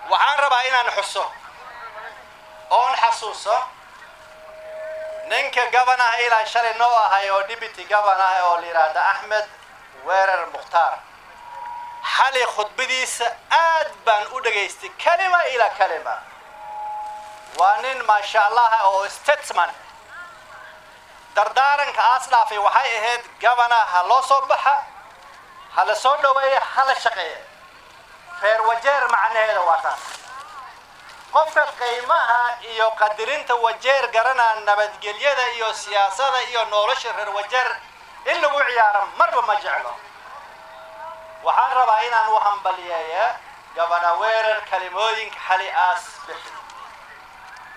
waxaan rabaa inaan xuso oon xasuuso ninka gabanaha ilaa shalay noo ahay oo deputy gabanaha oo la yiraahdo Axmed Weerar Mukhtaar xali khudbadiisa aad baan u dhageystay kalima ila kalima waa nin ma sha Allah oo statesman dardaaranka aslaafay waxay ahayd gabanaha loo soo baxa hala soo dhaweeyo hala shaqeeyo reer wajeer macnaheeda waa taas qofka qiimaha iyo qadirinta wajeer garanaa nabadgelyada iyo siyaasadda iyo nolosha reer wajeer in lagu ciyaaro marba ma jeclo waxaan rabaa inaan u hambaliyeeyo gabana Weerar kalimooyinka xali aas bixi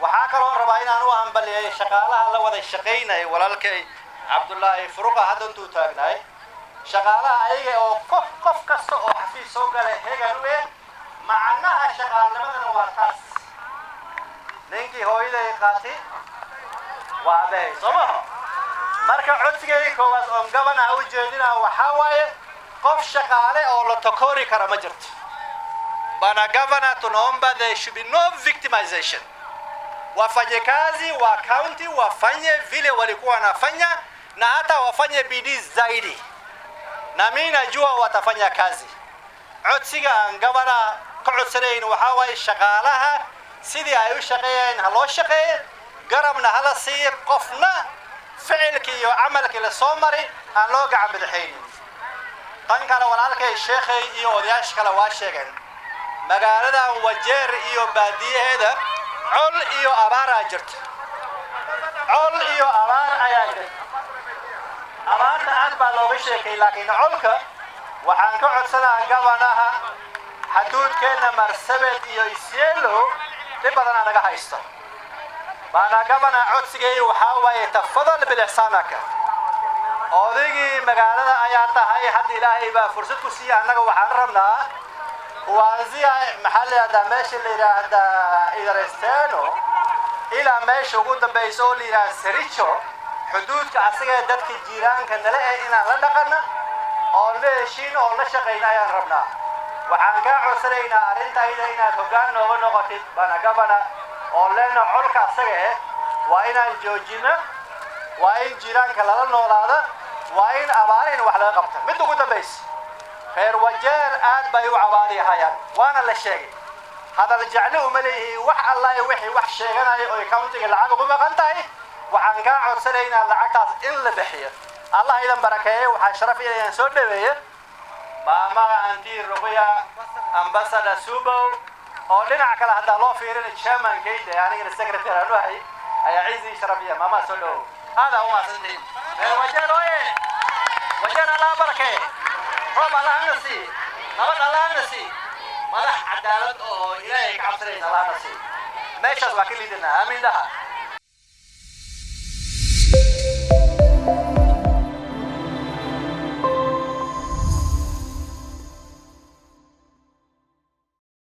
waxaa kaloo rabaa inaan u hambaliyeeyo shaqaalaha la wada shaqeynay walaalkay Cabdullaahi Furuqa hadda intuu taagnaay shaqaalaha ayaga oo qof kasta oo xafiis soo galay heegan u ah macnaha shaqaalnimadana waa taas ninkii hooyaday qaatay waa bay somaha marka codsigay koowaad oo gabanaha u jeedinaa waxaa waaye qof shaqaale oo la takori kara ma jirto bana gavana tunaomba there should be no victimization wafanyakazi wa county wafanye vile walikuwa wanafanya na hata wafanye bidii zaidi na mimi najua watafanya kazi codsiga aan gabana ka codsanayn waxa way shaqaalaha sidii ay u shaqeeyeen haloo shaqeeyo garabna hala siiyo qofna ficilkii iyo amalkii la soo maray aan loo gacan bidixayn tan kale walaalkay sheekhay iyo odayaasha kale waa sheegeen magaalada wajeer iyo baadiyaheeda col iyo abaar ayaa jirta abaarta aad baa looga sheekay laakiin colka waxaan ka codsanayaa gabanaha xaduudkeena Marsabit iyo Isiolo dib badan naga haysto baana gabana codsigay waxa waaye tafadal bil ihsaanaka odaygii magaalada ayaa tahay had Ilaahay baa fursad ku siiyay anaga waxaan rabnaa kuwaasiya maxalada meesha la yiraahdo Idareestano ila meesha ugu dambayso oo la yiraahdo Sericho xuduudka asaga dadka jiiraanka nala ee inaan la dhaqana oo leeshiin oo la shaqeyn ayaan rabnaa waxaan ka codsanaynaa arintayda inaad hoggaan nooga noqotid bana gabana oo leena colka asaga waa inaan joojino waa in jiiraanka lala noolaado waa in abaarin wax laga qabto mid ugu dambayso reer wajeer aad bay u cabaadiyayaan waana la sheegay hadal jeclo uma leeyahay wax Allah wixii wax sheeganayo oo countiga lacag ugu maqan tahay waxaan ka codsanaynaa lacagtaas in la bixiyo Allah idan barakeeyo waxa sharaf inaan soo dhaweeyo maama anti Ruqya ambassador Subo oo dhinaca kale hadda loo fiirinayo chairman keeda aniga secretary aan wahay ayaa ciisi sharafiya maama soo dhaw hada uma santiin wajeer wajeer Allah barakeeyo رب الله نسي نبض الله نسي مدح عدالة أو إلهي كعبسرين الله نسي ما يشاز باكي لدينا آمين لها